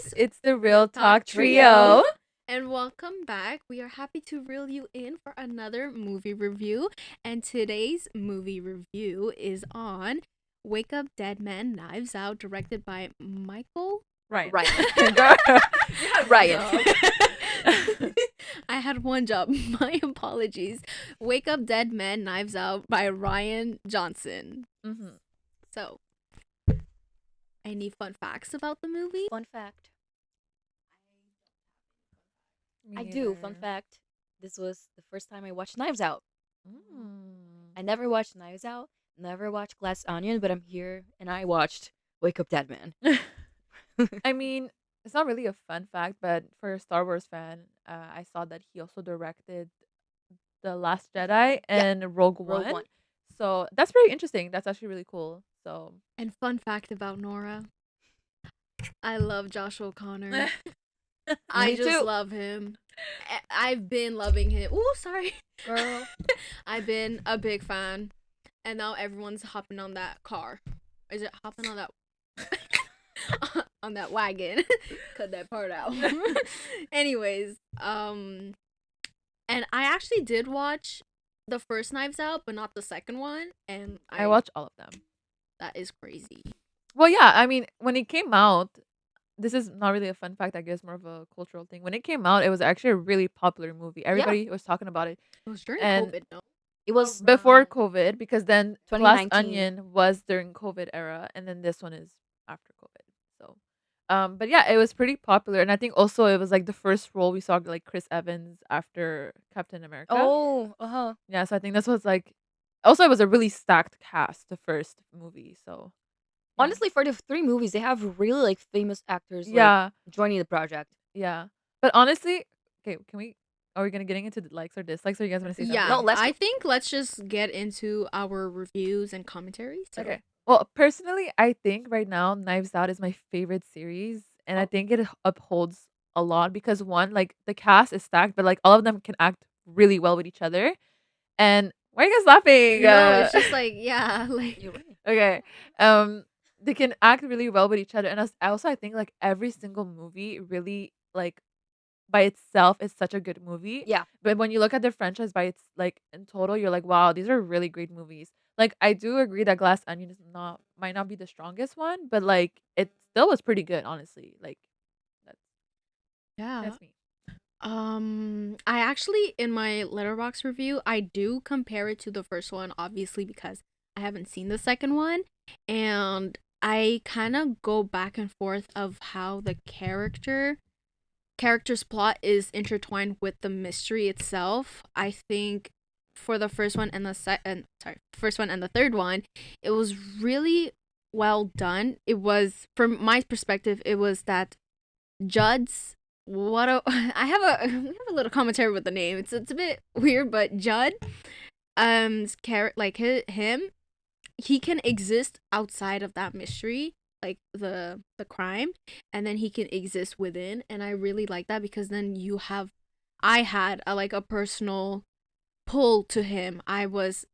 guys, it's the Real Talk Trio. Trio. And welcome back. We are happy to reel you in for another movie review. And today's movie review is on Wake Up Dead Man Knives Out, directed by Michael Right. Ryan. Ryan. I had one job. My apologies. Wake Up Dead Man Knives Out by Rian Johnson. Mm-hmm. So, any fun facts about the movie? Fun fact. Me I do. neither. Fun fact. This was the first time I watched Knives Out. Mm. I never watched Knives Out, never watched Glass Onion, but I'm here and I watched Wake Up Dead Man. I mean, it's not really a fun fact, but for a Star Wars fan, I saw that he also directed The Last Jedi and Rogue Rogue One. One. So that's pretty interesting. That's actually really cool. So And fun fact about Nora. I love Josh O'Connor. I Me just too. love him. I've been loving him. Oh, sorry. Girl. I've been a big fan. And now everyone's hopping on that car. Is it hopping on that on that wagon? Cut that part out. Anyways, and I actually did watch the first Knives Out, but not the second one, and I watched all of them. that is crazy. Well, yeah, I mean, when it came out, this is not really a fun fact. I guess more of a cultural thing. When it came out, it was actually a really popular movie. Everybody was talking about it. It was during And COVID, no? It was before COVID, because then Glass 2019. Onion was during COVID era, and then this one is after COVID. So, but yeah, it was pretty popular, and I think also it was like the first role we saw like Chris Evans after Captain America. Oh, Yeah, so I think this was like, also it was a really stacked cast, the first movie. So yeah. Honestly, for the 3 movies, they have really like famous actors Yeah, joining the project. yeah. But honestly, okay, can we? Are we gonna getting into the likes or dislikes, or you guys want to say something? Yeah, No, let's I go- think let's just get into our reviews and commentaries. So. Okay. Well, personally, I think right now Knives Out is my favorite series, and I Oh. think it upholds a lot because one, like the cast is stacked, but like all of them can act really well with each other. And why are you guys laughing? No, it's just like, yeah, like You're right. Okay. They can act really well with each other, and I also I think like every single movie really like by itself is such a good movie. Yeah. But when you look at the franchise by its like in total, you're like, wow, these are really great movies. Like I do agree that Glass Onion is not might not be the strongest one, but like it still was pretty good, honestly. Like that's yeah. that's me. I actually in my Letterboxd review, I do compare it to the first one, obviously because I haven't seen the second one, and I kind of go back and forth of how the character's plot is intertwined with the mystery itself. I think for the first one and first one and the third one, it was really well done. It was, from my perspective, it was that Judd's I have a little commentary with the name. It's a bit weird, but Judd, like him, he can exist outside of that mystery, like the crime, and then he can exist within, and I really like that because then I had like a personal pull to him. I was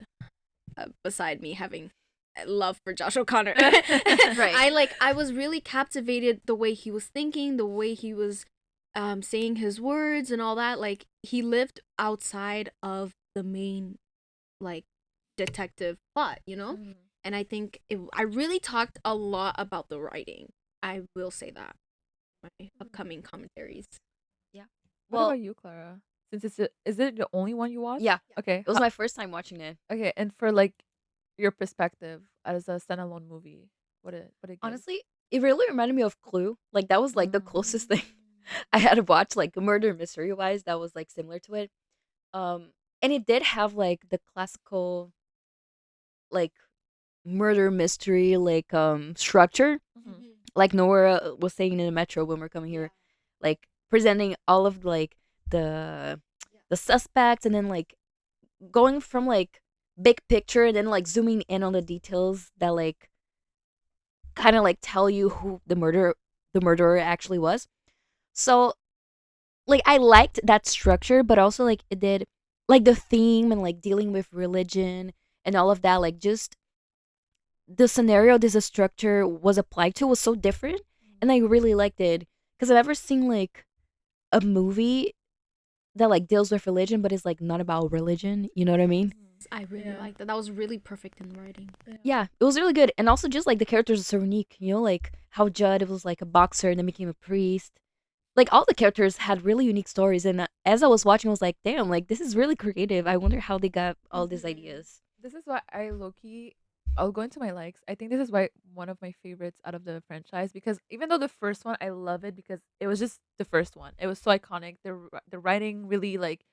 beside me having love for Josh O'Connor. Right. I was really captivated the way he was thinking, the way he was saying his words and all that. Like he lived outside of the main like detective plot, you know? Mhm. And I think I really talked a lot about the writing. I will say that. My upcoming commentaries. What Well, about you, Clara? Since is it the only one you watched? yeah. Okay. It was my first time watching it. Okay, and for like your perspective as a standalone movie, what it gives? Honestly, it really reminded me of Clue. Like that was like the closest thing Mm. I had to watch, like murder mystery wise, that was like similar to it. And it did have like the classical like murder mystery structure, Mhm. like Nora was saying in the metro when we're coming here, like presenting all of like the the suspects, and then like going from like big picture and then like zooming in on the details that like kind of like tell you who the murderer actually was. So like I liked that structure, but also like it did like the theme and like dealing with religion and all of that, like just the scenario this structure was applied to was so different, and I really liked it I've never seen like a movie that like deals with religion, but is like not about religion. You know what I mean? Mhm. I really Yeah. liked that. That was really perfect in writing. Yeah. Yeah, it was really good, and also just like the characters are so unique. You know, like how Judd was like a boxer and then became a priest. Like all the characters had really unique stories, and as I was watching, I was like, damn, like this is really creative. I wonder how they got all these Mhm. ideas. This is why I low key. I'll go into my likes. I think this is why one of my favorites out of the franchise, because even though the first one I love it because it was just the first one. It was so iconic. The writing really like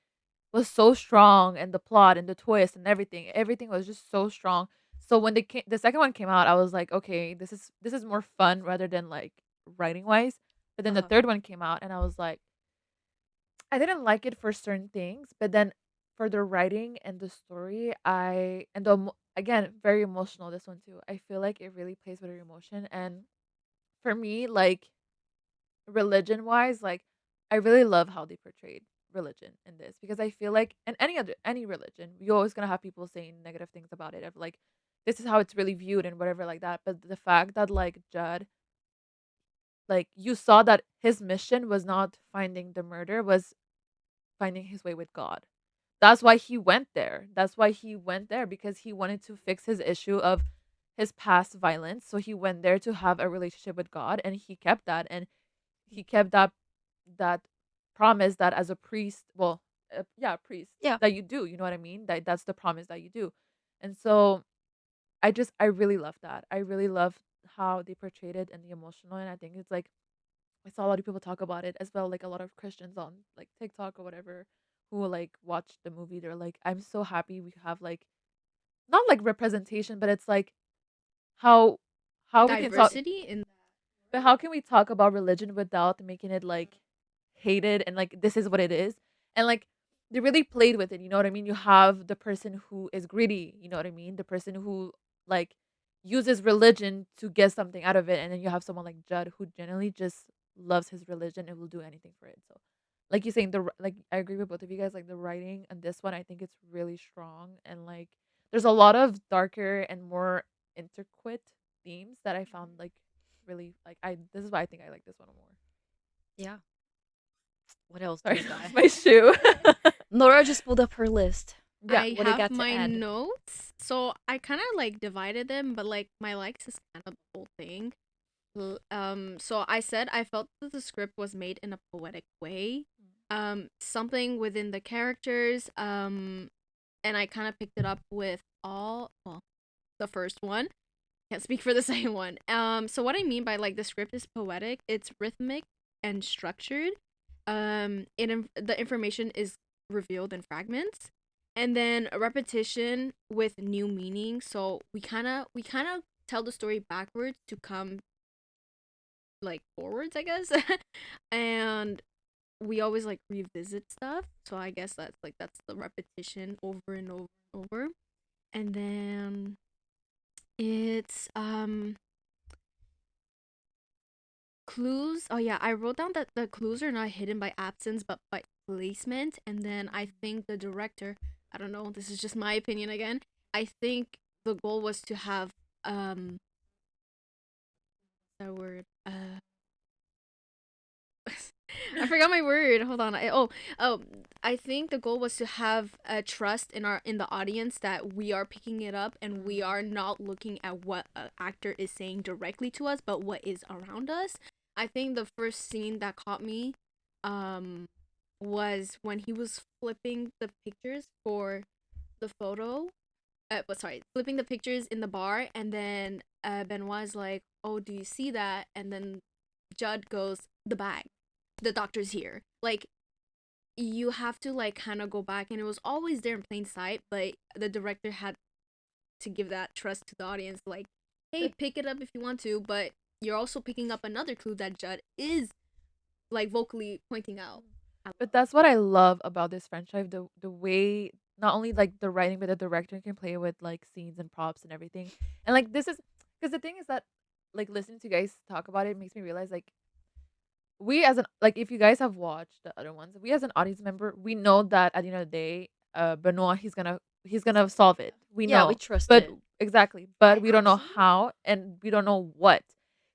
was so strong, and the plot and the twist and everything was just so strong. So when the second one came out, I was like, okay, this is more fun rather than like writing wise. But then the Uh-huh. third one came out, and I was like, I didn't like it for certain things, but then for the writing and the story, again, very emotional. This one too. I feel like it really plays with your emotion, and for me, like religion wise, like I really love how they portrayed religion in this, because I feel like in any religion, you're always gonna have people saying negative things about it, of like this is how it's really viewed and whatever like that. But the fact that like Judd, like you saw that his mission was not finding the murder, was finding his way with God. That's why he went there. That's why he went there, because he wanted to fix his issue of his past violence. So he went there to have a relationship with God, and he kept that, and he kept that promise that as a priest, well, yeah, priest, Yeah. that you do, you know what I mean? That's the promise that you do. And so I really love that. I really love how they portrayed it and the emotional, and I think it's like I saw a lot of people talk about it as well, like a lot of Christians on like TikTok or whatever, who like watched the movie. They're like, I'm so happy we have like not like representation, but it's like how we can talk, Diversity in but how can we talk about religion without making it like hated and like this is what it is? And like they really played with it, you know what I mean? You have the person who is greedy, you know what I mean? The person who like uses religion to get something out of it, and then you have someone like Judd who generally just loves his religion and will do anything for it. So like you saying like I agree with both of you guys, like the writing on this one I think it's really strong, and like there's a lot of darker and more intricate themes that I found like really like I this is why I think I like this one more. Yeah. What else do Sorry, we that was got? my shoe. Nora just pulled up her list. Yeah. I What do you have got to my add? notes, so I kind of like divided them, but like my likes is kind of the whole thing. So I said I felt that the script was made in a poetic way, something within the characters, and I kind of picked it up with the first one. Can't speak for the second one. So what I mean by like the script is poetic, it's rhythmic and structured. The information is revealed in fragments, and then a repetition with new meaning. So we kind of tell the story backwards to come like forwards, I guess. And we always like revisit stuff. So I guess that's the repetition over and over and over. And then it's clues. Oh yeah, I wrote down that the clues are not hidden by absence but by placement. And then I think the director, I don't know, this is just my opinion again. I think the goal was to have that word I forgot my word. Hold on. Oh, I think the goal was to have a trust in the audience that we are picking it up and we are not looking at what an actor is saying directly to us, but what is around us. I think the first scene that caught me, um, was when he was flipping the pictures for the photo. Sorry, flipping the pictures in the bar, and then Benoit's like, "Oh, do you see that?" And then Judd goes, "The bag. The doctor's here." Like you have to like kind of go back, and it was always there in plain sight, but the director had to give that trust to the audience. Like, hey, But pick it up if you want to, but you're also picking up another clue that Judd is like vocally pointing out. but that's what I love about this franchise, the way not only like the writing, but the director can play with like scenes and props and everything. And like this is because the thing is that like listening to you guys talk about it makes me realize like we as an like if you guys have watched the other ones, we as an audience member, we know that at the end of the day, Benoit he's gonna solve it. We Yeah, we know. trust But it. exactly. But we don't know how and we don't know what.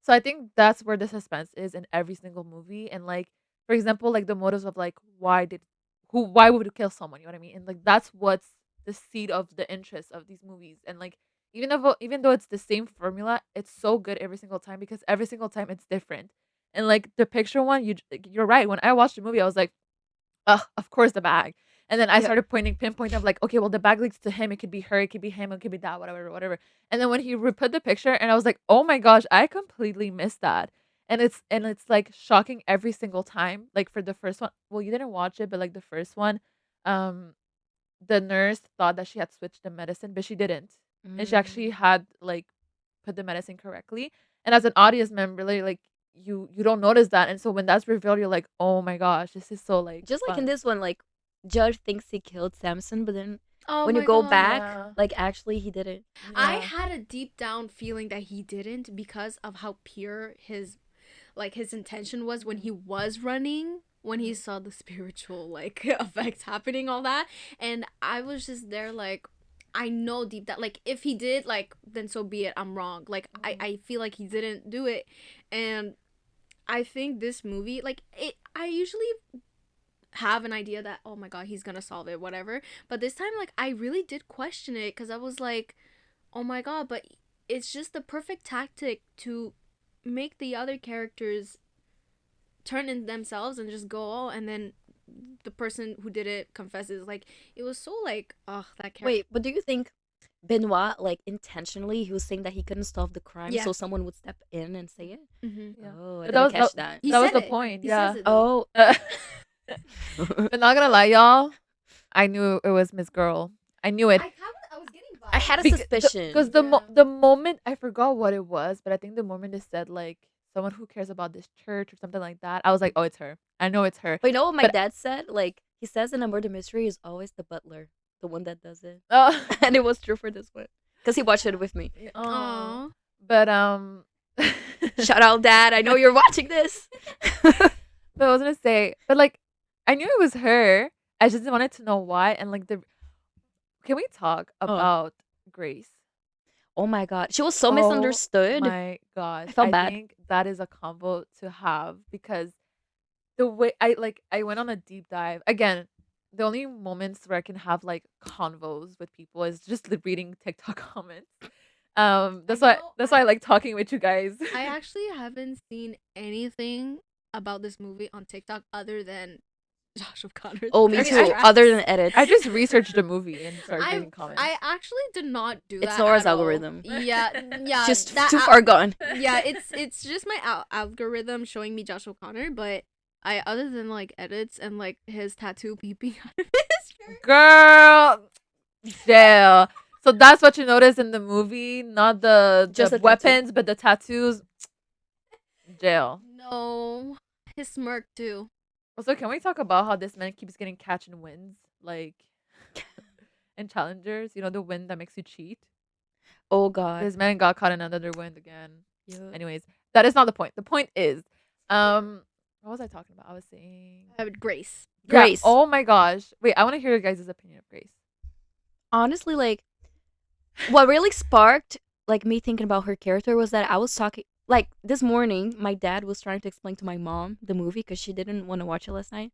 So I think that's where the suspense is in every single movie. And like, for example, like the motives of like why would you kill someone? You know what I mean? And like that's what's the seed of the interest of these movies. And like even though it's the same formula, it's so good every single time because every single time it's different. And like the picture one, you're right. When I watched the movie, I was like, ugh, of course the bag. And then I Yeah. started pinpointing of like, okay, well the bag leads to him. It could be her. It could be him. It could be that. Whatever, whatever. And then when he put the picture, and I was like, oh my gosh, I completely missed that. And it's like shocking every single time. Like for the first one, well, you didn't watch it, but like the first one, um, the nurse thought that she had switched the medicine, but she didn't, and she actually Mm. had like put the medicine correctly. And as an audience member, like you don't notice that, and so when that's revealed, you're like, oh my gosh, this is so like Just like in fun. this one, like Judge thinks he killed Samson, but then Oh when you my go god. back, Yeah. like actually he didn't. I Yeah. had a deep down feeling that he didn't because of how pure his intention was when he was running, when he saw the spiritual like effects happening, all that. And I was just there like, I know deep that like if he did, like, then so be it, I'm wrong. Like I feel like he didn't do it. And I think this movie, like, it, I usually have an idea that, oh my god, he's gonna solve it, whatever. But this time, like, I really did question it because I was like, oh my god, but it's just the perfect tactic to make the other characters turn in themselves and just go, oh, and then the person who did it confesses. Like, it was so like, oh, that character. Wait, but do you think Benoit, like intentionally, he was saying that he couldn't solve the crime, Yeah. so someone would step in and say it? Mm-hmm. Yeah. Oh, I But that didn't was catch that. He that was said the it. point. He says Yeah. it though. Oh. But not gonna lie, y'all, I knew it was Miss Girl. I knew it. I was getting I had a vibes. Because suspicion. the moment I forgot what it was, but I think the moment it said like someone who cares about this church or something like that, I was like, oh, it's her. I know it's her. But you know what my But dad said? Like, he says in A Murder Mystery is always the butler, the one that does it. uh, And it was true for this one. Because he watched it with me. oh, Aw. but Shout out, Dad. I know you're watching this. but I was gonna say, but like, I knew it was her. I just wanted to know why. And like can we talk Oh. about Grace? Oh my god. She was so Oh misunderstood. my gosh, I felt I bad. think that is a combo to have because the way I went on a deep dive again. The only moments where I can have like convos with people is just reading TikTok comments. That's why I like talking with you guys. I actually haven't seen anything about this movie on TikTok other than Josh O'Connor's Oh, me I mean, too. Other than edits. I just researched the movie and started I reading comments. I actually did not do It's that. Nora's at all. algorithm. Yeah, yeah. Just that too far gone. Yeah, it's just my algorithm showing me Josh O'Connor, but I, other than like edits and like his tattoo peeping out of his shirt. Girl, jail. So that's what you noticed in the movie, not Just the a tattoo. weapons, but the tattoos. Jail. No, his smirk too. Also, can we talk about how this man keeps getting catch and wins, like in challengers? You know, the win that makes you cheat. Oh god. This man got caught in another win again. Yeah. Anyways, that is not the point. The point is, what was I talking about? I was saying Grace. Yeah, Grace. oh my gosh. Wait, I want to hear your guys' opinion of Grace. Honestly, like, what really sparked like me thinking about her character was that I was talking like this morning. My dad was trying to explain to my mom the movie because she didn't want to watch it last night,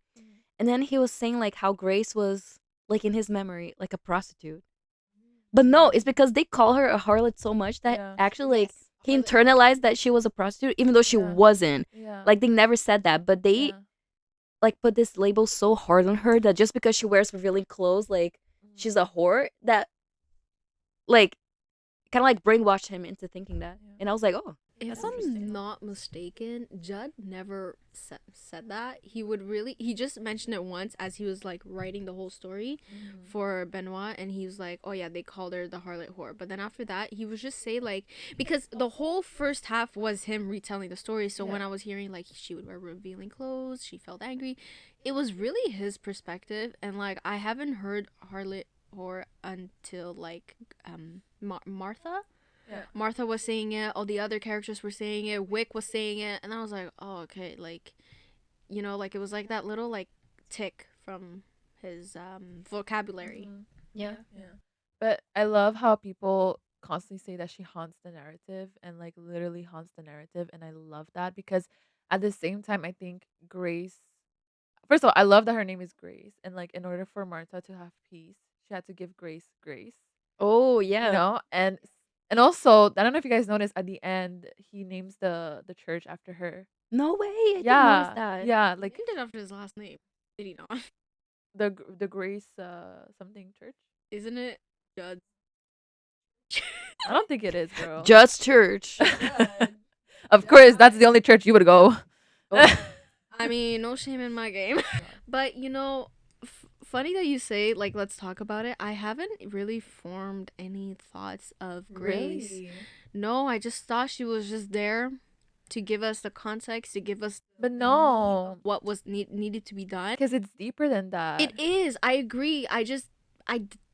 and then he was saying like how Grace was like in his memory like a prostitute, but no, it's because they call her a harlot so much that Yeah. actually like Yes, he harlot. internalized that she was a prostitute even though she Yeah. wasn't. Yeah. Like they never said that, but they Yeah. like put this label so hard on her that just because she wears revealing clothes, like she's a whore, that like kind of like brainwashed him into thinking that. Yeah. And I was like, oh, If that's I'm interesting. not mistaken, Judd never said that. He just mentioned it once as he was like writing the whole story for Benoit, and he was like, oh yeah, they called her the harlot whore. But then after that, he was just say like, because the whole first half was him retelling the story. So when Yeah. I was hearing like she would wear revealing clothes, she felt angry, it was really his perspective. And like I haven't heard harlot whore until like Martha. Yeah. Martha was saying it, all the other characters were saying it, Wick was saying it, and I was like, oh, okay, like, you know, like it was like that little like tick from his vocabulary. Mhm. Yeah. Yeah. But I love how people constantly say that she haunts the narrative and like literally haunts the narrative, and I love that because at the same time I think Grace. First of all, I love that her name is Grace, and like in order for Martha to have peace, she had to give Grace grace, Oh you yeah. know, and also I don't know if you guys noticed at the end he names the church after her. No way. I didn't notice Yeah, that. yeah, He like named it after his last name. Did he not? the Grace something church. Isn't it Judd? I don't think it is, bro. Just church. Of course, that's the only church you would go. Oh. I mean, no shame in my game. But funny that you say like let's talk about it. I haven't really formed any thoughts of Grace. Really? No, I just thought she was just there to give us the context, to give us But no, what was needed to be done. because it's deeper than that. It is. I agree.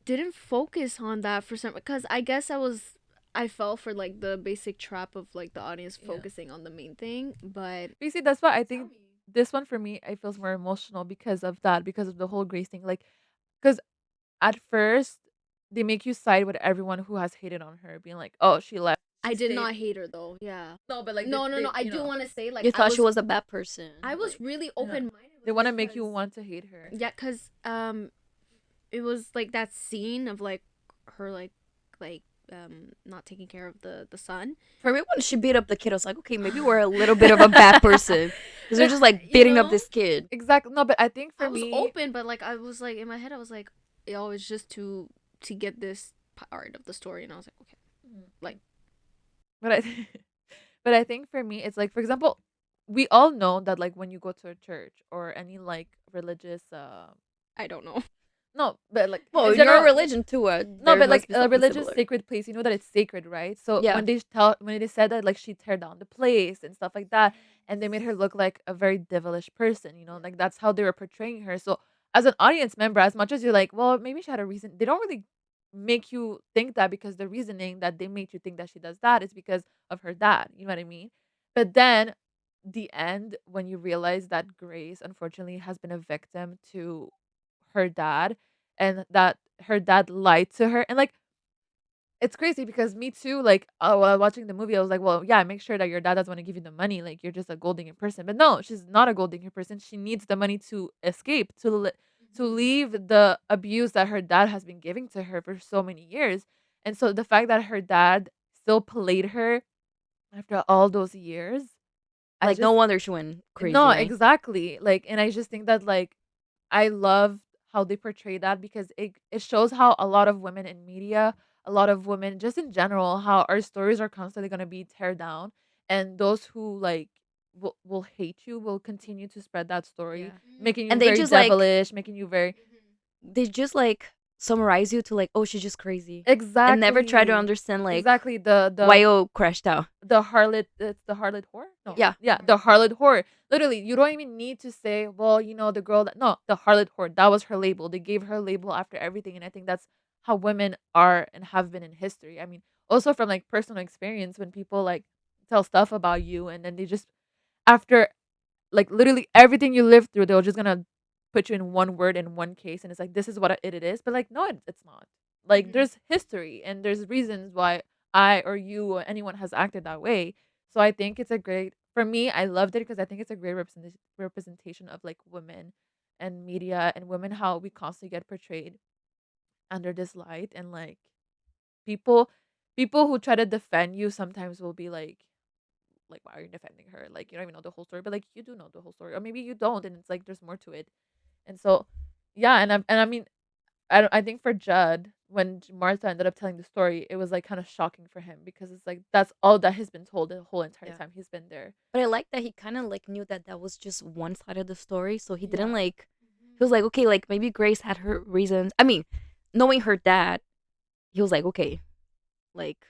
Didn't focus on that for some because I fell for like the basic trap of like the audience Yeah. focusing on the main thing, but You see, that's why I think this one for me, it feels more emotional because of that, because of the whole Grace thing. Like, because at first they make you side with everyone who has hated on her, being like, "Oh, she left." I She did stayed. not hate her though. Yeah. No, but like, No, no, no. I you do know, want to say like You thought she was a bad person. I was really open minded. they want to make you want to hate her. Yeah, cause it was like that scene of like her not taking care of the son. For me, when she beat up the kid, I was like, okay, maybe we're a little bit of a bad person because they're just like beating up this kid. Exactly. No, but I think for I was me, open, but like I was like in my head, I was like, yo, it's just to get this part of the story, and I was like, okay, like but I, but I think for me, it's like, for example, we all know that like when you go to a church or any like religious, I don't know. no, but like Well, in your general, religion too. no, There but must like be a something religious similar. sacred place, you know that it's sacred, right? So Yeah. when they said that like she tear down the place and stuff like that, and they made her look like a very devilish person, you know, like that's how they were portraying her. So as an audience member, as much as you're like, well, maybe she had a reason, they don't really make you think that, because the reasoning that they made you think that she does that is because of her dad. You know what I mean? But then the end, when you realize that Grace unfortunately has been a victim to her dad, and that her dad lied to her, and like it's crazy because me too, like, while watching the movie, I was like, well, yeah, make sure that your dad doesn't want to give you the money. Like, you're just a gold digger person. But no, she's not a gold digger person. She needs the money to escape, to leave the abuse that her dad has been giving to her for so many years. And so the fact that her dad still played her after all those years, I Like, no just, wonder she went crazy, no, right? exactly. Like, and I just think that like I love how they portray that, because it shows how a lot of women in media, a lot of women just in general, how our stories are constantly going to be tear down, and those who like will hate you will continue to spread that story, Yeah. making you And they very just like devilish, making you very they just like summarize you to like, oh, she's just crazy, and never try to exactly, understand like exactly why you crashed out. the harlot, it's the harlot whore, no, Yeah. yeah, the harlot whore. Literally, you don't even need to say, well, you know, the girl that, no, the harlot whore, that was her label. They gave her label after everything, and I think that's how women are and have been in history. I mean, also from like personal experience, when people like tell stuff about you, and then they just, after like literally everything you lived through, they're just gonna put you in one word in one case, and it's like, this is what it is. But like, no, it's not. Like, there's history and there's reasons why I or you or anyone has acted that way. So I think it's a great, for me, I loved it because I think it's a great representation of like women and media and women, how we constantly get portrayed under this light. And like people people who try to defend you sometimes will be like, why are you defending her? Like, you don't even know the whole story. But like, you do know the whole story, or maybe you don't, and it's like there's more to it. And so yeah, and I mean, I think for Judd, when Martha ended up telling the story, it was like kind of shocking for him, because it's like that's all that he's been told the whole entire Yeah. time he's been there. But I like that he kind of like knew that that was just one side of the story, so he didn't Yeah. like. He was like, okay, like maybe Grace had her reasons. I mean, knowing her dad, he was like, okay, like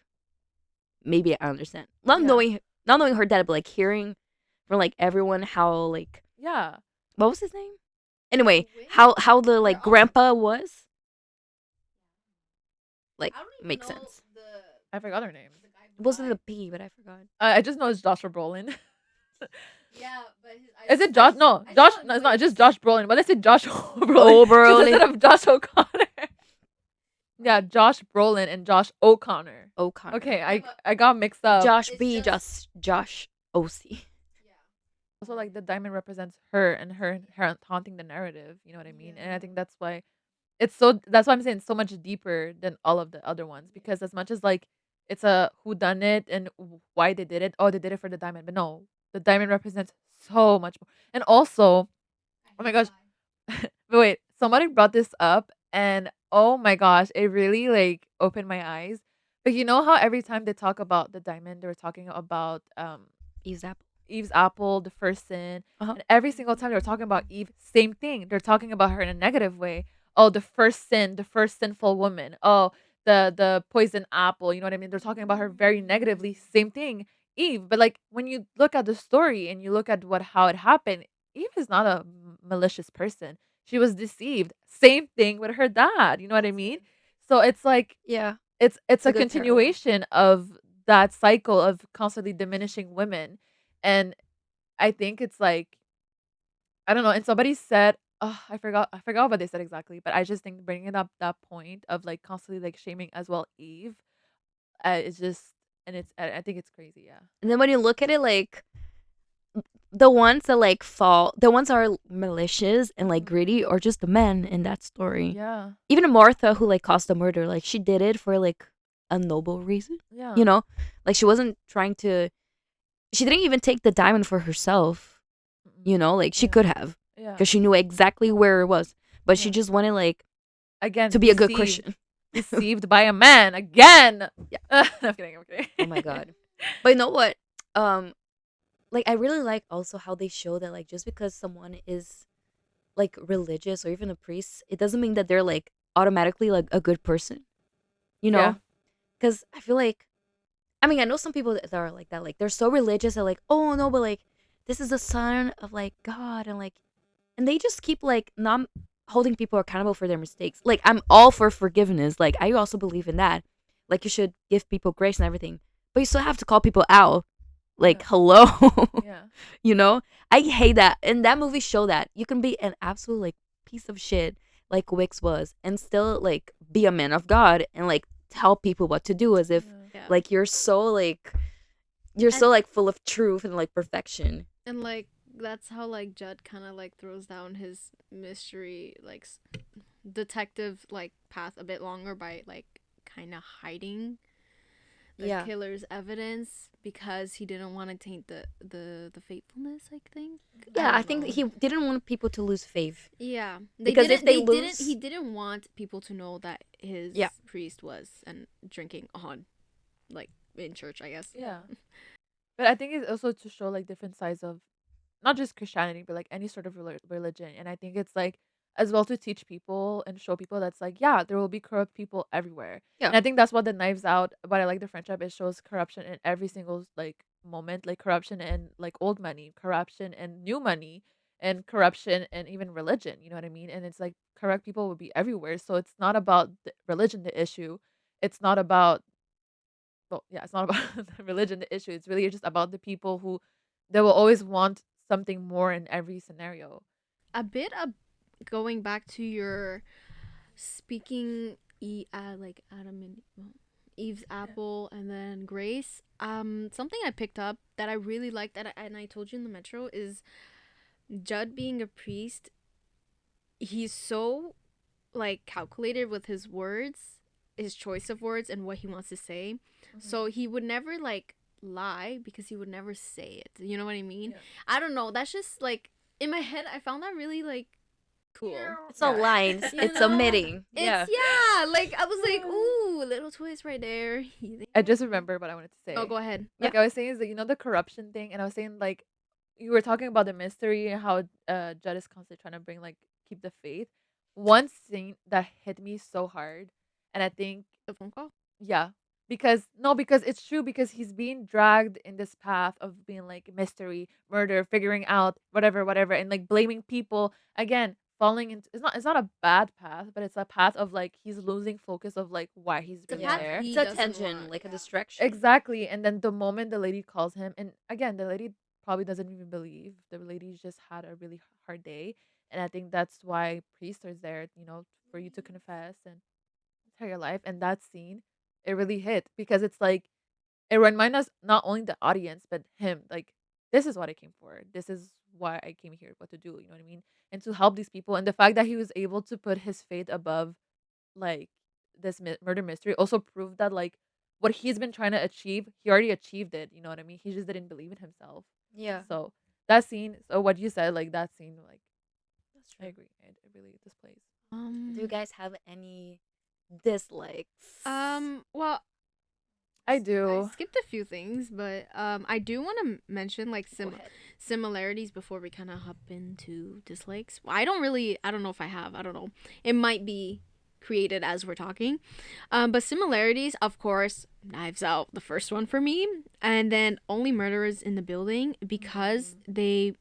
maybe I understand. Yeah. Not knowing her dad, but like hearing from like everyone how like Yeah. what was his name? Anyway, how the like grandpa was like makes sense. I forgot her name. Was it a P? But I forgot. I just know it's Joshua Brolin. Yeah, but Is it Josh? No, Josh. No, it's not. It's just Josh Brolin. But let's say Joshua Brolin Oh, just Brolin. instead of Josh O'Connor. Yeah, Josh Brolin and Josh O'Connor. O'Connor. Okay, I got mixed up. Josh B. Just Josh OC. Also, like the diamond represents her and her haunting the narrative. You know what I mean? And I think that's why it's so. That's why I'm saying it's so much deeper than all of the other ones because as much as like it's a who done it and why they did it. Oh, they did it for the diamond, but no, the diamond represents so much more. And also, oh my gosh, but wait, somebody brought this up and oh my gosh, it really like opened my eyes. But you know how every time they talk about the diamond, they were talking about Eve's apple. Eve's apple, the first sin, Uh-huh. and every single time they were talking about Eve, same thing. They're talking about her in a negative way. Oh, the first sin, the first sinful woman. Oh, the poison apple. You know what I mean? They're talking about her very negatively. Same thing, Eve. But like when you look at the story and you look at what how it happened, Eve is not a malicious person. She was deceived. Same thing with her dad. You know what I mean? So it's like Yeah. it's A a good parallel. continuation of that cycle of constantly diminishing women. And I think it's like I don't know, and somebody said, oh, I forgot what they said exactly, but I just think bringing up that point of like constantly like shaming as well Eve, is just and I think it's crazy, yeah. And then when you look at it, like the ones that like fall, the ones that are malicious and like Mhm. greedy, are just the men in that story. Yeah, Even Martha, who like caused the murder, like she did it for like a noble reason. yeah, You know, like she wasn't trying to. She didn't even take the diamond for herself. mm-mm. You know, like she Yeah, could have, yeah, because she knew exactly where it was, but she yeah. just wanted like to Again, be a good deceived, Christian. deceived by a man again. Yeah. I'm kidding. I'm Oh my kidding. god. But you know what? Um, like I really like also how they show that like just because someone is like religious or even a priest, it doesn't mean that they're like automatically like a good person. You Yeah, know? Because I feel like, I mean, I know some people that are like that. Like they're so religious. They're like, oh no, but like this is the son of like God, and they just keep like not holding people accountable for their mistakes. Like I'm all for forgiveness. Like I also believe in that. Like you should give people grace and everything, but you still have to call people out. Like yeah, hello, yeah, you know. I hate that. And that movie show that you can be an absolute like piece of shit like Wix was, and still like be a man of God and like tell people what to do as if yeah. Yeah. like you're And so like full of truth and like perfection. and like that's how like Judd kind of like throws down his mystery like detective like path a bit longer by like kind of hiding the Yeah. killer's evidence because he didn't want to taint the faithfulness, I think. Yeah, I don't think know. he didn't want people to lose faith. Yeah, Because if they lose, he didn't want people to know that his yeah, priest was and drinking on like in church, I guess. Yeah. But I think it's also to show like different sides of not just Christianity, but like any sort of religion. And I think it's like as well to teach people and show people that's like, yeah, there will be corrupt people everywhere. yeah, And I think that's what the Knives Out, but I like the friendship, it shows corruption in every single like moment, like corruption and like old money, corruption and new money, and corruption and even religion. You know what I mean? And it's like corrupt people will be everywhere. So it's not about the religion, the issue. It's not about well, yeah, it's not about the religion, the issue. It's really just about the people who they will always want something more in every scenario. A bit of going back to your speaking like Adam and Eve's apple and then Grace. Something I picked up that I really liked that and I told you in the metro is Judd being a priest. He's so like calculated with his words, his choice of words and what he wants to say. So he would never like lie because he would never say it. You know what I mean? Yeah. I don't know. That's just like in my head I found that really like cool. it's all Yeah. lines. You It's know? omitting. It's Yeah. yeah, like I was like, ooh, little twist right there. I just remember what I wanted to say. Oh, go ahead. Yeah. Like I was saying is that you know the corruption thing, and I was saying like you were talking about the mystery and how Judd is constantly trying to bring like keep the faith. One scene that hit me so hard, and I think The phone call. yeah. Because no, because it's true because he's being dragged in this path of being like mystery, murder, figuring out whatever, whatever, and like blaming people again, falling into it's not a bad path, but it's a path of like he's losing focus of like why he's The really Yeah. path there. he It's a doesn't tension, want. like a Yeah. distraction. Exactly. And then the moment the lady calls him, and again, the lady probably doesn't even believe. The lady just had a really hard day. And I think that's why priest is there, for you to confess and entire life, and that scene, it really hit because it's like it reminded us not only the audience but him, like, this is what I came for. This is why I came here, what to do, you know what I mean? And to help these people, and the fact that he was able to put his faith above like this murder mystery also proved that like what he's been trying to achieve, he already achieved it, you know what I mean? He just didn't believe in himself. Yeah, So that scene, so what you said, like that scene, like that's I true. agree. It really displays. Do you guys have any dislikes? Well, I I do. skipped a few things, but I do want to mention like Go ahead. similarities before we kind of hop into dislikes. Well, I don't know if I have. I don't know. It might be created as we're talking. But similarities, of course, Knives Out, the first one for me, and then Only Murderers in the Building because they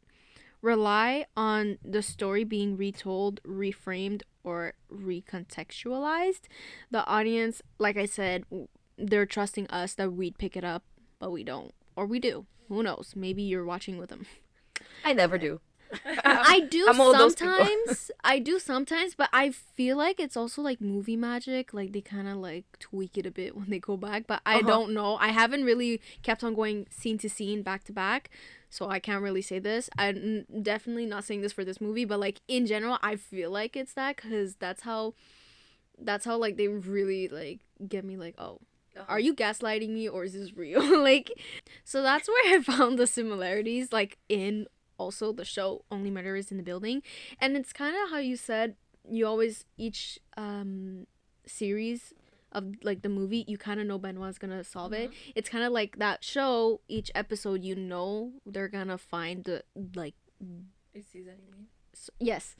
rely on the story being retold, reframed, or recontextualized. The audience, like I said, they're trusting us that we'd pick it up, but we don't. Or we do. Who knows? Maybe you're watching with them. I never do. I do I'm all those people. sometimes. I do sometimes, but I feel like it's also like movie magic. Like they kind of like tweak it a bit when they go back. But I Uh-huh. don't know. I haven't really kept on going scene to scene, back to back. So I can't really say this. I'm definitely not saying this for this movie, but like in general, I feel like it's that because that's how like they really like get me like, oh, are you gaslighting me or is this real? Like, so that's where I found the similarities, like in also the show Only Murderers in the Building. And it's kind of how you said, you always, each series of like the movie, you kind of know Benoit's gonna solve it. It's kind of like that show, each episode, you know, they're gonna find the like Each season, you mean? yes.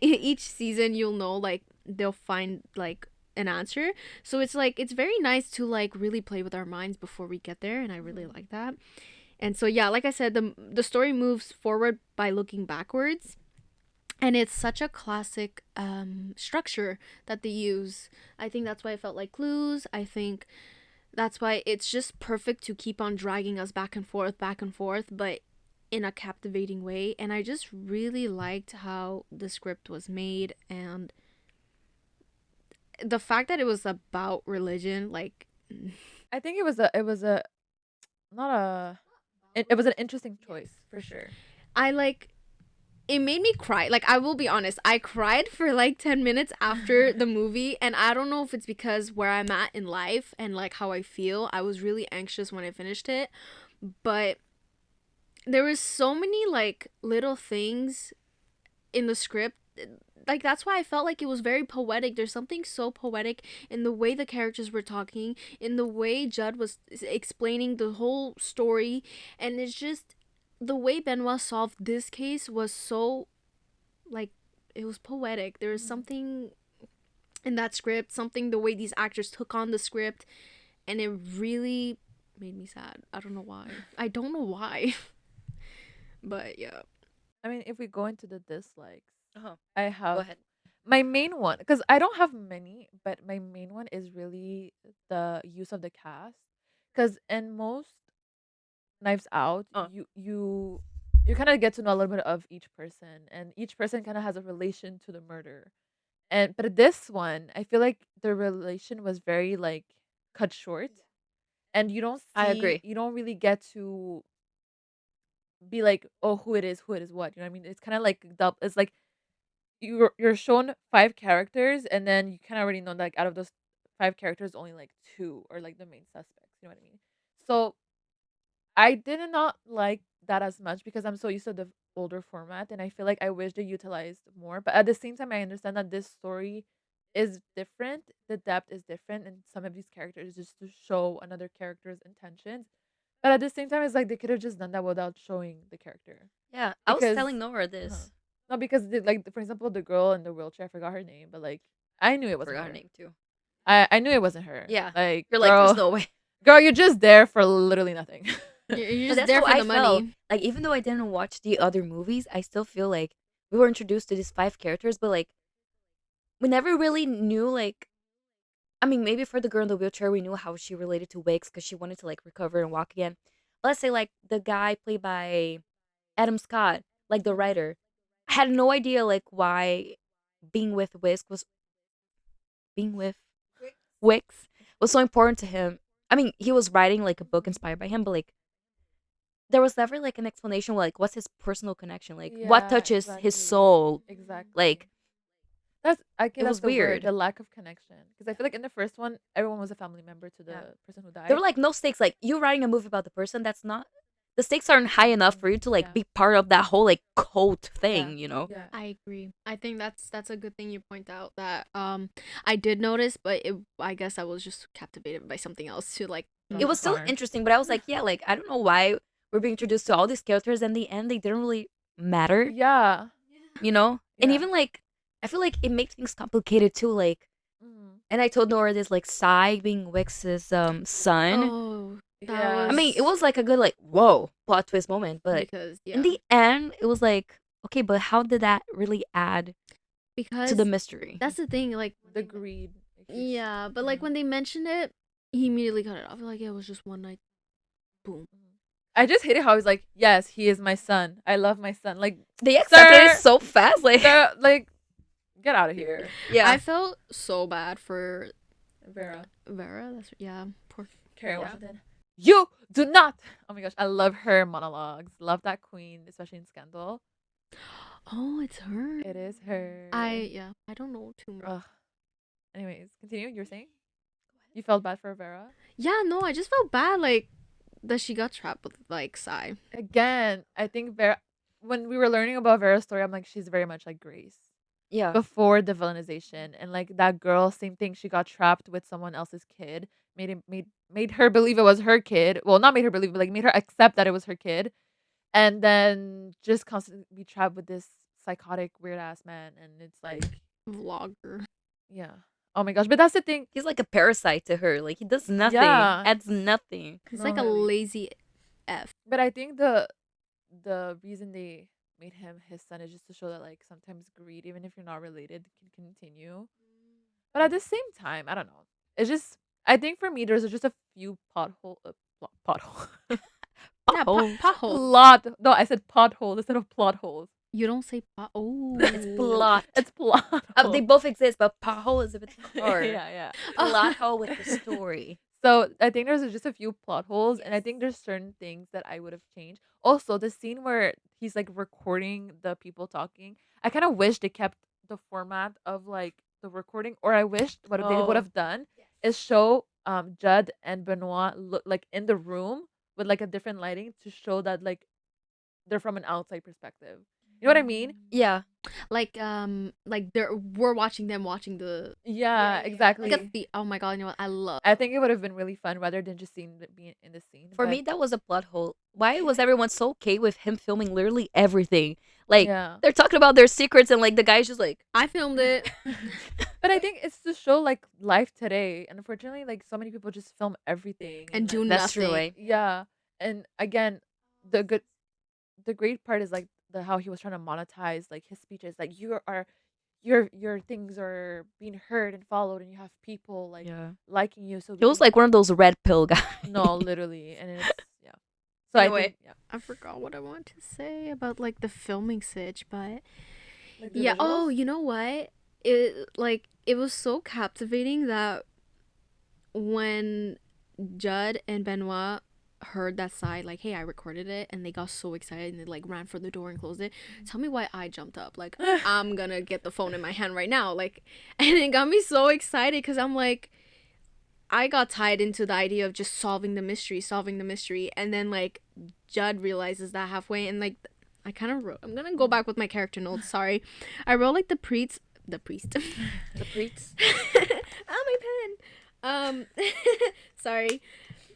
Each season you'll know like they'll find like an answer. So it's like it's very nice to like really play with our minds before we get there, and I really like that. And so yeah, like I said, the story moves forward by looking backwards. And it's such a classic structure that they use. I think that's why I felt like Clues. I think that's why it's just perfect to keep on dragging us back and forth, but in a captivating way. And I just really liked how the script was made and the fact that it was about religion. Like, I think it was a not a it was an interesting choice for sure. I like it made me cry. Like, I will be honest, I cried for like 10 minutes after the movie, and I don't know if it's because where I'm at in life and like how I feel. I was really anxious when I finished it, but there was so many like little things in the script. Like, that's why I felt like it was very poetic. There's something so poetic in the way the characters were talking, in the way Judd was explaining the whole story, and it's just the way Benoit solved this case was so like, it was poetic. There was something in that script, something the way these actors took on the script, and it really made me sad. I don't know why. I don't know why. But yeah. I mean, if we go into the dislikes, Uh-huh. I Go have ahead. my main one because I don't have many, but my main one is really the use of the cast. Because in most Knives Out, Uh. you kind of get to know a little bit of each person, and each person kind of has a relation to the murder. And but this one, I feel like the relation was very like cut short, and I agree. you don't really get to be like, oh, who it is, what, you know what I mean? It's kind of like it's like you're shown five characters, and then you kind of already know that like out of those five characters, only like two are like the main suspects. You know what I mean? So I did not like that as much because I'm so used to the older format, and I feel like I wish they utilized more. But at the same time, I understand that this story is different. The depth is different, and some of these characters just to show another character's intentions. But at the same time, it's like they could have just done that without showing the character Yeah, I was because telling Nora uh this. no, because like for example, the girl in the wheelchair, I forgot her name, but like I knew it wasn't Forgot her her. name too. I knew it wasn't her. Yeah. Like You're like, there's no way. girl, you're just there for literally nothing. You're But just that's there how for I the felt. money. Like, even though I didn't watch the other movies, I still feel like we were introduced to these five characters, but like we never really knew like, I mean, maybe for the girl in the wheelchair, we knew how she related to Wicks because she wanted to like recover and walk again. But let's say like the guy played by Adam Scott, like the writer, I had no idea like why being with Wisk was being with Wicks was so important to him. I mean, he was writing like a book inspired by him, but like there was never like an explanation like what's his personal connection, like what Yeah, touches his exactly. soul. Exactly. Like That's I think it that's was the word, weird. the lack of connection. Because I feel like in the first one, everyone was a family member to Yeah. the person who There died. were like no stakes. Like you writing a movie about the person, that's not the stakes aren't high enough for you to like Yeah. be part of that whole like cult Yeah. thing, you know? Yeah. I agree. I think that's a good thing you point out that I did notice, but I guess I was just captivated by something else to like. It was still Connor. interesting, but I was like, yeah, like I don't know why we're being introduced to all these characters and in the end they didn't really matter, Yeah. you know? And Yeah. even like I feel like it makes things complicated too, like Mhm. and I told Nora this like Psy being Wix's son. Oh, that Yeah. I mean, it was was like a good like whoa plot twist moment, but because in the end it was like okay, but how did that really add to because the mystery? that's the thing. Like The greed. yeah, but like when they mentioned it, he immediately cut it off. Like yeah, it was just one night. Boom. I just hated how he's like, yes, he is my son. I love my son. Like They accepted it sir, so fast, like like, get out of here, yeah. I felt so bad for Vera. Vera. That's yeah. Poor. Carrie Yeah. Washington. You do not. Oh my gosh, I love her monologues. Love that queen, especially in Scandal. Oh, it's her. It is her. I don't know too much. Ugh. Anyways, continue. You were saying you felt bad for Vera Yeah, no, I just felt bad like that she got trapped with like Psy. again. I think Vera. When we were learning about Vera's story, I'm like, she's very much like Grace Yeah. before the villainization, and like that girl, same thing. She got trapped with someone else's kid. Made her believe it was her kid. Well, not made her believe, but like made her accept that it was her kid, and then just constantly be trapped with this psychotic weird ass man, and it's like, Vlogger. yeah. Oh my gosh, but that's the thing. He's like a parasite to her. Like he does nothing. Yeah. Adds nothing. He's No, like a really. lazy F. But I think the reason they made him his son is just to show that like sometimes greed, even if you're not related, can continue. But at the same time, I don't know. It's just I think for me there's just a few pothole Yeah, Oh, pothole. lot. No, I said pothole instead of plot holes. You don't say pot. Oh, it's plot. It's plot. They both exist, but pothole is a bit hard. Yeah. Plot hole with the story. So I think there's just a few plot holes, and I think there's certain things that I would have changed. Also, the scene where he's like recording the people talking, I kind of wish they kept the format of like the recording, or I wished what they would Oh. have done is show Judd and Benoit look like in the room with like a different lighting to show that like they're from an outside perspective. You know what I mean? Yeah. like we're watching them watching the Yeah, exactly. like the oh my god, you know what I love. I think it would have been really fun rather than just seeing it being in the scene. For but me, that was a plot hole. Why was everyone so okay with him filming literally everything? Like yeah. they're talking about their secrets, and like the guy's just like, I filmed it. But I think it's to show like life today, and unfortunately, like so many people just film everything And do like, that's true. nothing. Eh? yeah. And again, the great part is like the how he was trying to monetize like his speeches. Like your things are being heard and followed, and you have people like Yeah. liking you. So He was like one of those red pill guys. no, literally, and it's yeah. So Anyway. I think yeah. I forgot what I want to say about like the filming sitch, but Like, the yeah. Oh, visuals? you know what? It was so captivating that when Judd and Benoit heard that side, like, hey, I recorded it, and they got so excited and they like ran for the door and closed it. Tell me why I jumped up. Like, I'm gonna get the phone in my hand right now. Like, and it got me so excited because I'm like, I got tied into the idea of just solving the mystery, and then like Judd realizes that halfway, and like I kind of wrote. I'm gonna go back with my character notes. Sorry, I wrote like the priest. The priest. Oh, my pen. Sorry.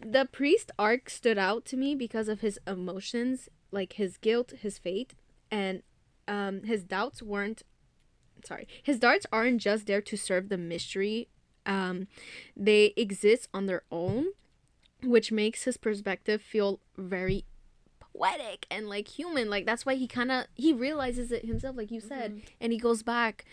The priest arc stood out to me because of his emotions, like his guilt, his fate, and his doubts weren't. Sorry, his doubts aren't just there to serve the mystery. They exist on their own, which makes his perspective feel very poetic and like human. Like that's why he realizes it himself, like you said, and he goes back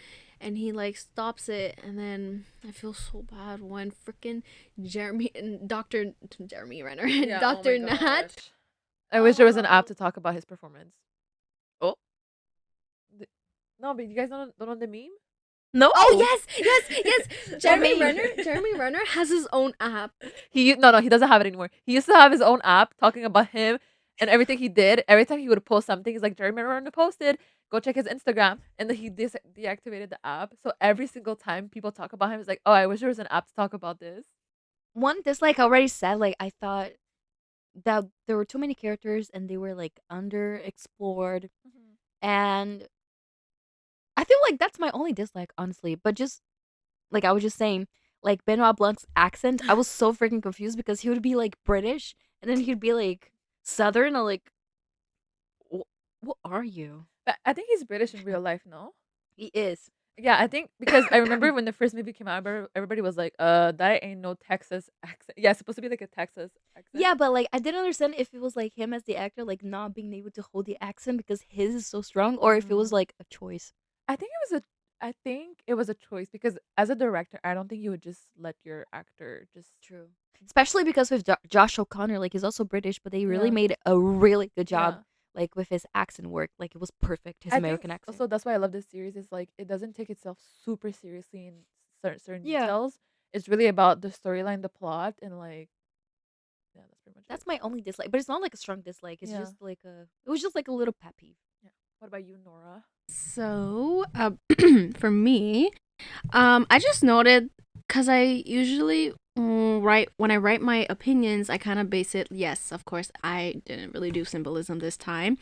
and he like stops it. And then I feel so bad when freaking Jeremy and Dr. Jeremy Renner and Yeah, oh Dr. my Nat. gosh. I wish there was an app to talk about his performance. Oh. No, but you guys don't know the meme? No. Oh yes. What meme? Jeremy Renner has his own app. No, he doesn't have it anymore. He used to have his own app talking about him and everything he did. Every time he would post something, he's like, Jeremy Renner posted. Go check his Instagram, and then he deactivated the app. So every single time people talk about him, it's like, oh, I wish there was an app to talk about this. One dislike I already said. Like I thought that there were too many characters and they were like underexplored, Mhm. and I feel like that's my only dislike, honestly. But just like I was just saying, like Benoit Blanc's accent, I was so freaking confused because he would be like British and then he'd be like Southern. I'm like, what are you? But I think he's British in real life, no? He is. Yeah, I think because I remember when the first movie came out, everybody was like, that ain't no Texas accent. Yeah, it's supposed to be like a Texas accent. Yeah, but like I didn't understand if it was like him as the actor, like not being able to hold the accent because his is so strong, or if it was Mm. like a choice. I think it was a choice because as a director, I don't think you would just let your actor just True. Especially because with Josh O'Connor, like he's also British, but they really yeah. made a really good job, Yeah. like with his accent work. Like it was perfect, his I think American accent. also that's why I love this series is like it doesn't take itself super seriously in certain Yeah, details. It's really about the storyline, the plot, and like yeah, that's pretty much it. that's my only dislike, but it's not like a strong dislike. It's Yeah. just like it was just like a little pet peeve. Yeah. What about you, Nora? So, for me, I just noted because I usually write when I write my opinions, I kind of base it. Yes, of course, I didn't really do symbolism this time,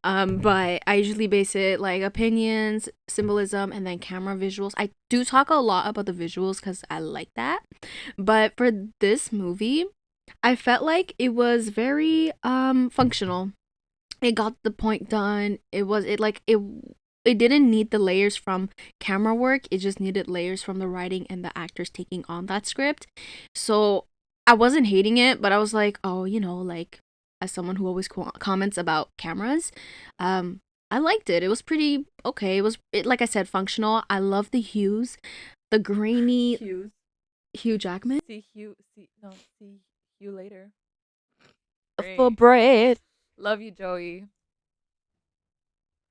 but I usually base it like opinions, symbolism, and then camera visuals. I do talk a lot about the visuals because I like that, but for this movie, I felt like it was very functional. It got the point done. It didn't need the layers from camera work. It just needed layers from the writing and the actors taking on that script. So I wasn't hating it, but I was like, oh, like as someone who always comments about cameras, I liked it. It was pretty okay. Like I said, functional. I love the hues, the grainy Hughes. Hugh Jackman. See Hugh later. For Great. bread, Love you, Joey.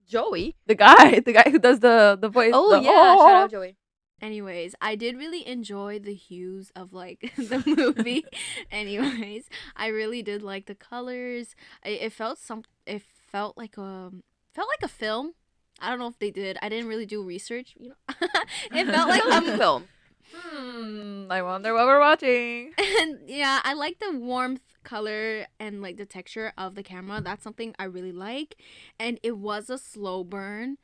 Joey. The guy who does the voice. Oh The yeah, shout out Joey. Anyways, I did really enjoy the hues of like the movie. Anyways, I really did like the colors. It felt like a film. I don't know if they did. I didn't really do research. It felt like Film, film. I wonder what we're watching. and yeah, I like the warmth, color, and like the texture of the camera. That's something I really like. And it was a slow burn.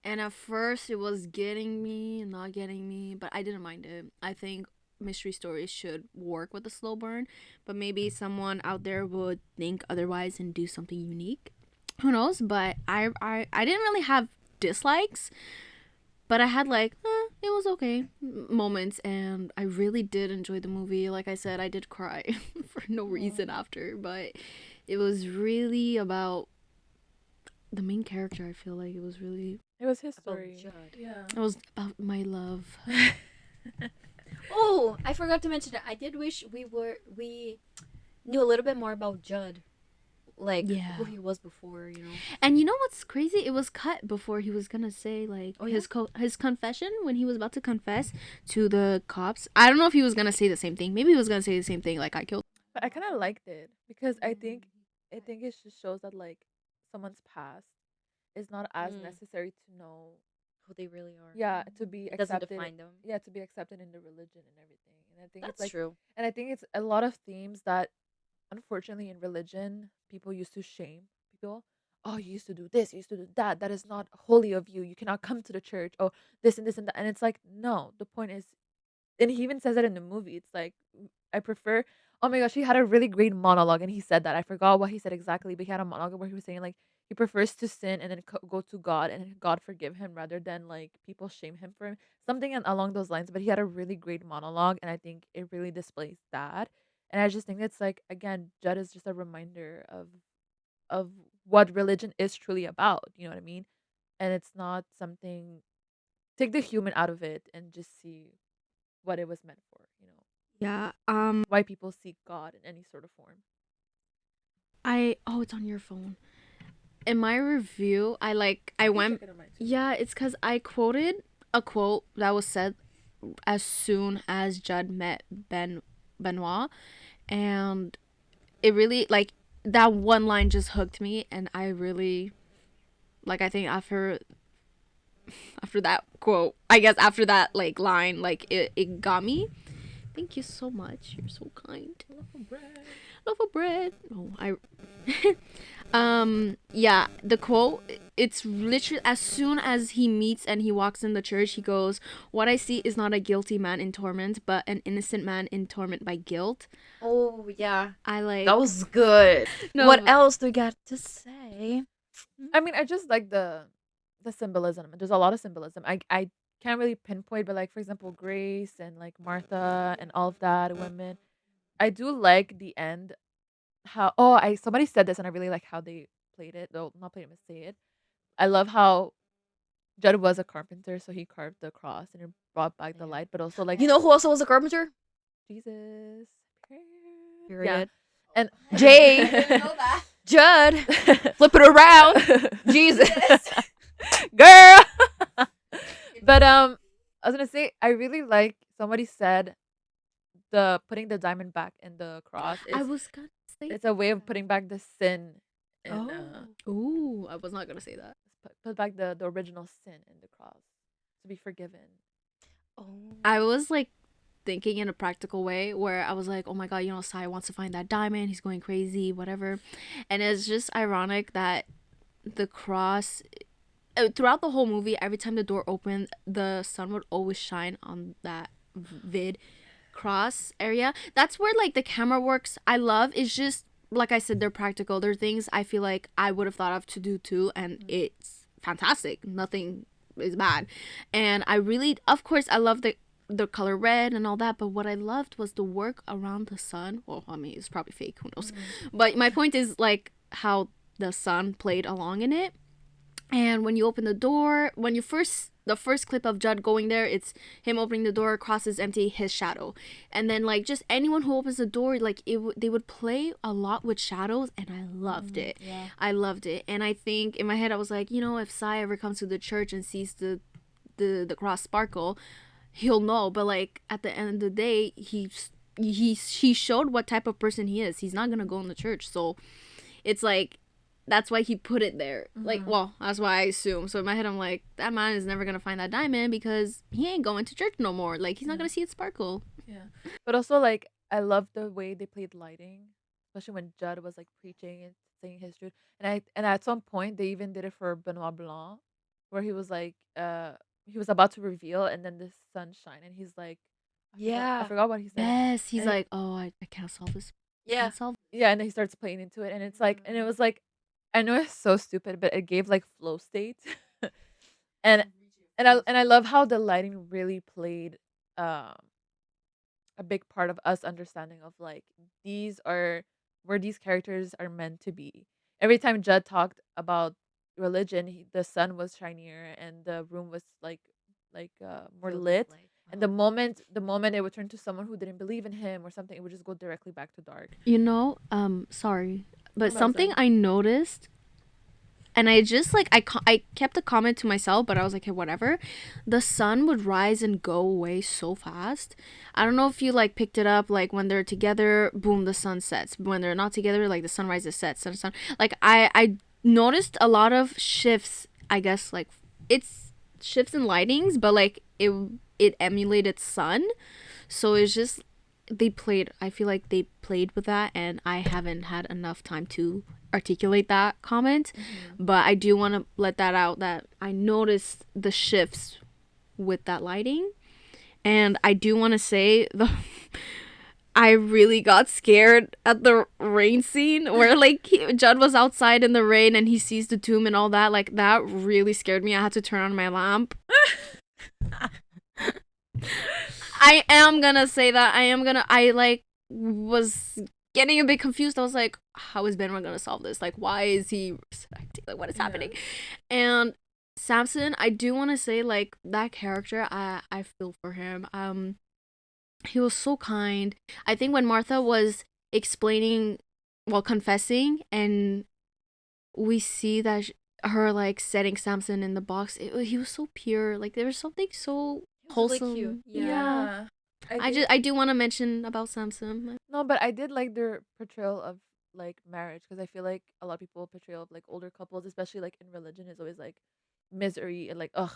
And at first, it was getting me, not getting me, but I didn't mind it. I think mystery stories should work with a slow burn, but maybe someone out there would think otherwise and do something unique. Who knows? But I didn't really have dislikes, but I had like, it was okay moments, and I really did enjoy the movie. Like I said, I did cry for no reason after, but it was really about the main character. I feel like It was his About story. Judd. Yeah. it was about my love. Oh, I forgot to mention that. I did wish we knew a little bit more about Judd, like Yeah. who he was before. And you know what's crazy? It was cut before he was gonna say like Oh, yeah? his confession when he was about to confess to the cops. I don't know if he was gonna say the same thing. Maybe he was gonna say the same thing like I killed. But I kind of liked it because I think it just shows that like someone's past is not as Mm. necessary to know. Who they really are. Yeah, to be It doesn't accepted. define them. Yeah, to be accepted in the religion and everything. And I think it's That's like, true. and I think it's a lot of themes that, unfortunately, in religion, people used to shame people. Oh, you used to do this, you used to do that. That is not holy of you. You cannot come to the church. Oh, this and this and that. And it's like, no. The point is, and he even says that in the movie. It's like I prefer. Oh my gosh, he had a really great monologue, and he said that I forgot what he said exactly, but he had a monologue where he was saying like he prefers to sin and then go to God and then God forgive him rather than like people shame him for him, something along those lines. But he had a really great monologue, and I think it really displays that. And I just think it's like again, Judd is just a reminder of what religion is truly about. You know what I mean? And it's not something. Take the human out of it and just see what it was meant for. Yeah. Why people seek God in any sort of form. It's on your phone. In my review, I went. Yeah, it's because I quoted a quote that was said as soon as Judd met Benoit, and it really like that one line just hooked me, and I really like. I think after that quote, I guess after that like line, like it got me. Thank you so much. You're so kind. Love of bread. Oh, I yeah, the quote, it's literally as soon as he meets and he walks in the church, he goes, "What I see is not a guilty man in torment, but an innocent man in torment by guilt." Oh yeah, I like that was good. no What else do we got to say? I mean, I just like the symbolism. There's a lot of symbolism. I can't really pinpoint, but like for example, Grace and like Martha and all of that women. I do like the end. How I somebody said this and I really like how they played it. Though not played it, but say it. I love how Judd was a carpenter, so he carved the cross and it brought back the Yeah. light. But also like You know who also was a carpenter? Jesus. Yeah. Period. And Jay. Judd. Flip it around. Jesus. Girl. But I was gonna say I really like somebody said the putting the diamond back in the cross I is was gonna say it's a way of putting back the sin in ooh, I was not gonna say that. put back the original sin in the cross to be forgiven. Oh. I was like thinking in a practical way where I was like, oh my god, you know, Sai wants to find that diamond, he's going crazy, whatever. And it's just ironic that the cross throughout the whole movie, every time the door opened, the sun would always shine on that vid cross area. That's where like the camera works I love. It's just like I said, they're practical. They're things I feel like I would have thought of to do too, and it's fantastic. Nothing is bad. And I really, of course, I love the color red and all that, but what I loved was the work around the sun. Well, I mean, it's probably fake, who knows. But my point is like how the sun played along in it. And when you open the door, the first clip of Judd going there, it's him opening the door, crosses empty, his shadow. And then like just anyone who opens the door, like they would play a lot with shadows, and I loved it. Yeah. I loved it. And I think in my head I was like, you know, if Sai ever comes to the church and sees the cross sparkle, he'll know. But like at the end of the day, he showed what type of person he is. He's not gonna go in the church, so it's like that's why he put it there. Like, well, that's why I assume. So in my head, I'm like, that man is never gonna find that diamond because he ain't going to church no more. Like, he's not gonna see it sparkle. Yeah. But also like I love the way they played lighting, especially when Judd was like preaching and saying his truth. And at some point they even did it for Benoit Blanc, where he was like he was about to reveal and then the sun shine and he's like I forgot what he said. Yes, he's And like, oh, I can't solve this. Yeah. Can't solve. yeah, and then he starts playing into it and it's like and it was like I know it's so stupid, but it gave like flow state. and and I love how the lighting really played um a big part of us understanding of like these are where these characters are meant to be. Every time Judd talked about religion, the sun was shinier and the room was more Filled with lit. light. And the moment it would turn to someone who didn't believe in him or something, it would just go directly back to dark. You know, sorry, but What was something that? I noticed, and I just like I kept a comment to myself, but I was like, hey, whatever. The sun would rise and go away so fast. I don't know if you like picked it up. Like when they're together, boom, the sun sets. When they're not together, like the sun rises, sets, sun. Like I noticed a lot of shifts. I guess like it's shifts in lightings, but like it emulated sun. So it's just they played. I feel like they played with that, and I haven't had enough time to articulate that comment. But I do want to let that out that I noticed the shifts with that lighting, and I do want to say the I really got scared at the rain scene where like Judd was outside in the rain and he sees the tomb and all that. Like that really scared me. I had to turn on my lamp. I am gonna say that I like was getting a bit confused. I was like, how is Benra gonna solve this? Like, why is he resurrecting? Like, what is happening? And Samson, I do want to say like that character, I feel for him. He was so kind. I think when Martha was explaining, well, confessing, and we see that her like setting Samson in the box. He was so pure. Like there was something so It was really cute. wholesome. Yeah. Yeah. Yeah. I think I do want to mention about Samson. no, but I did like their portrayal of like marriage because I feel like a lot of people portrayal of like older couples, especially like in religion, is always like misery and like ugh,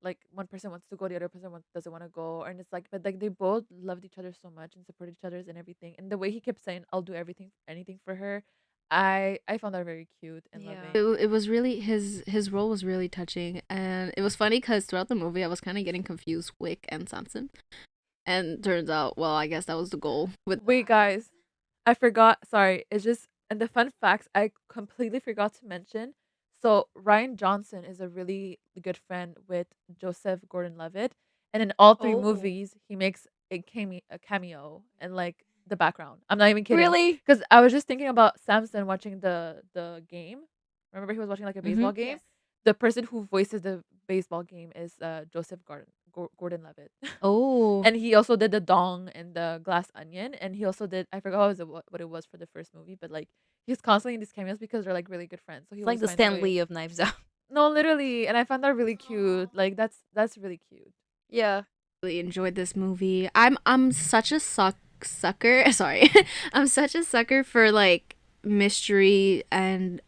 like one person wants to go, the other person doesn't want to go, and it's like but like they both loved each other so much and supported each other's and everything, and the way he kept saying I'll do everything anything for her, I found that very cute and Yeah. loving. It was really his role was really touching, and it was funny because throughout the movie I was kind of getting confused Wick and Samson, and turns out well I guess that was the goal with Wait, guys, I forgot. Sorry, it's just and the fun facts I completely forgot to mention. So Ryan Johnson is a really good friend with Joseph Gordon-Levitt, and in all three Oh. movies he makes a cameo and like the background. I'm not even kidding, Really? because I was just thinking about Samson watching the game. Remember he was watching like a Mm-hmm. baseball game. The person who voices the baseball game is Joseph Gordon-Levitt. Oh. And he also did the dong and the glass onion, and he also did I forgot what it was for the first movie, but like he's constantly in these cameos because they're like really good friends. So he It's like always the finds a Stan way. Lee of Knives Out. No, literally, and I found that really cute. Like that's really cute. Yeah. really enjoyed this movie. I'm such a sucker. Sorry, I'm such a sucker for like mystery and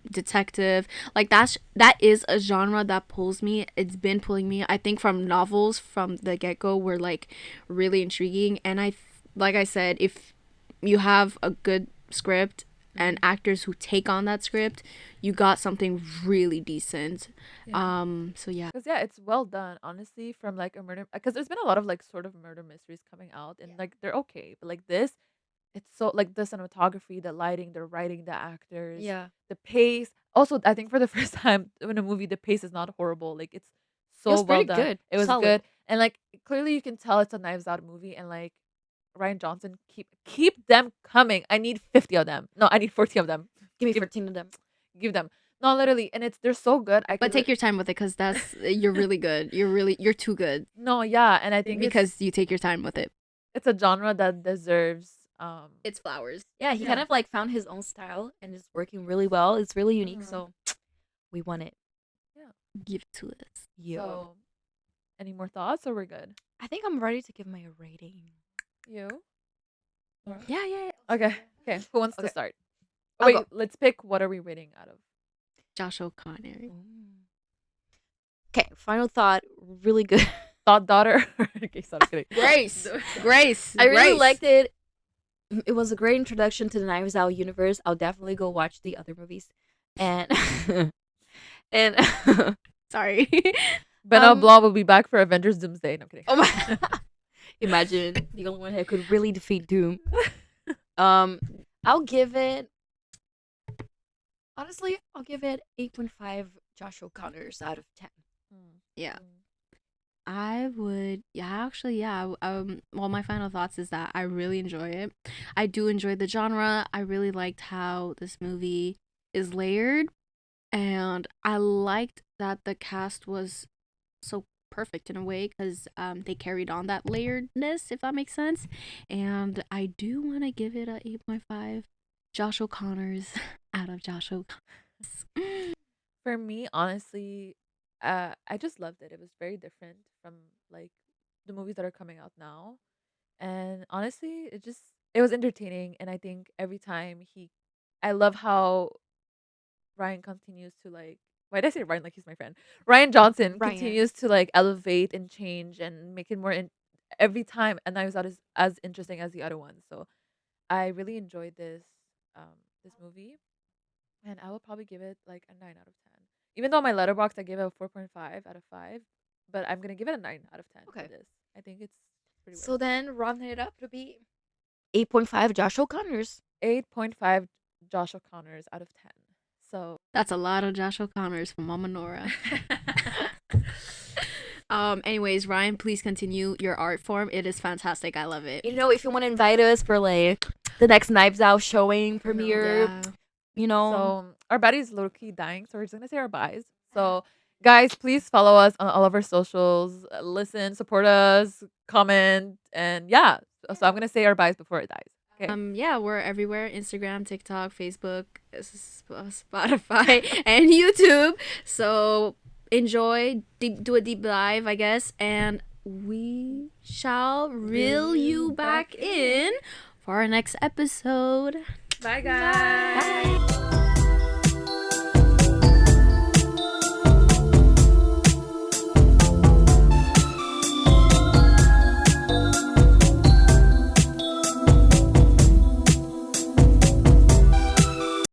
detective. Like that is a genre that pulls me. It's been pulling me. I think from novels from the get go were like really intriguing. And like I said, if you have a good script and actors who take on that script, you got something really decent. Yeah. So yeah. Cause yeah, it's well done, honestly. From like a murder, because there's been a lot of like sort of murder mysteries coming out, and like they're okay, but like this, it's so like the cinematography, the lighting, the writing, the actors, Yeah. the pace. Also, I think for the first time in a movie, the pace is not horrible. Like it's It so was well pretty done. good. It was Solid. good, and like clearly you can tell it's a Knives Out movie, and like Ryan Johnson keep them coming. I need 50 of them. No, I need 40 of them. Give me Give 14 of them. give them. No, literally, and it's they're so good. I But could take your time with it because that's you're really good. You're too good no, yeah, and I think because you take your time with it. it's a genre that deserves It's flowers. Yeah, he kind yeah. of like found his own style and it's working really well. It's really unique, Mhm. so we want it. Yeah. Give it to us. Yo. So, any more thoughts or we're good? I think I'm ready to give my rating. You? Nora? Yeah, yeah, yeah. Okay. Okay. Who wants to Okay. start? Oh, I'll wait, go. let's pick what are we rating out of? Josh O'Connor. Okay, final thought. Really good. Thought daughter. Okay, stop kidding. Grace. Grace. I really Grace. liked it. It was a great introduction to the Knives Out universe. I'll definitely go watch the other movies. And and Sorry. Benoit Blanc will be back for Avengers Doomsday. No, I'm kidding. oh my imagine the only one who could really defeat Doom. I'll give it honestly, I'll give it 8.5 Josh O'Connors out of 10. Yeah. I would, yeah, actually, yeah. Well, my final thoughts is that I really enjoy it. I do enjoy the genre. I really liked how this movie is layered, and I liked that the cast was so perfect in a way because they carried on that layeredness, if that makes sense. And I do want to give it a 8.5 Josh O'Connors out of Josh O'Connors. For me, honestly, I just loved it. It was very different from like the movies that are coming out now. And honestly, it was entertaining, and I think every time I love how Ryan continues to like why did I say Ryan like he's my friend? Ryan Johnson Ryan. continues to like elevate and change and make it more every time, and I was not as interesting as the other ones. So I really enjoyed this movie, and I will probably give it like a 9 out of 10. Even though my letterbox I gave it a 4.5 out of 5, but I'm gonna give it a 9 out of 10 for Okay. this. I think it's pretty So worth then rounding it up to be 8.5 Josh O'Connors. it. 8.5 Josh O'Connors out of 10. So That's a lot of Josh O'Connors from Mama Nora. Anyways, Ryan, please continue your art form. It is fantastic. I love it. You know, if you want to invite us for like the next Knives Out showing premiere, Yeah. you know, So our body's low key dying, so we're just gonna say our buys. So guys, please follow us on all of our socials. Listen, support us, comment, and yeah. So I'm gonna say our buys before it dies. Okay. Yeah, we're everywhere: Instagram, TikTok, Facebook, Spotify, and YouTube. So enjoy, do a deep dive, I guess, and we shall reel you back in for our next episode. Bye, guys. Bye.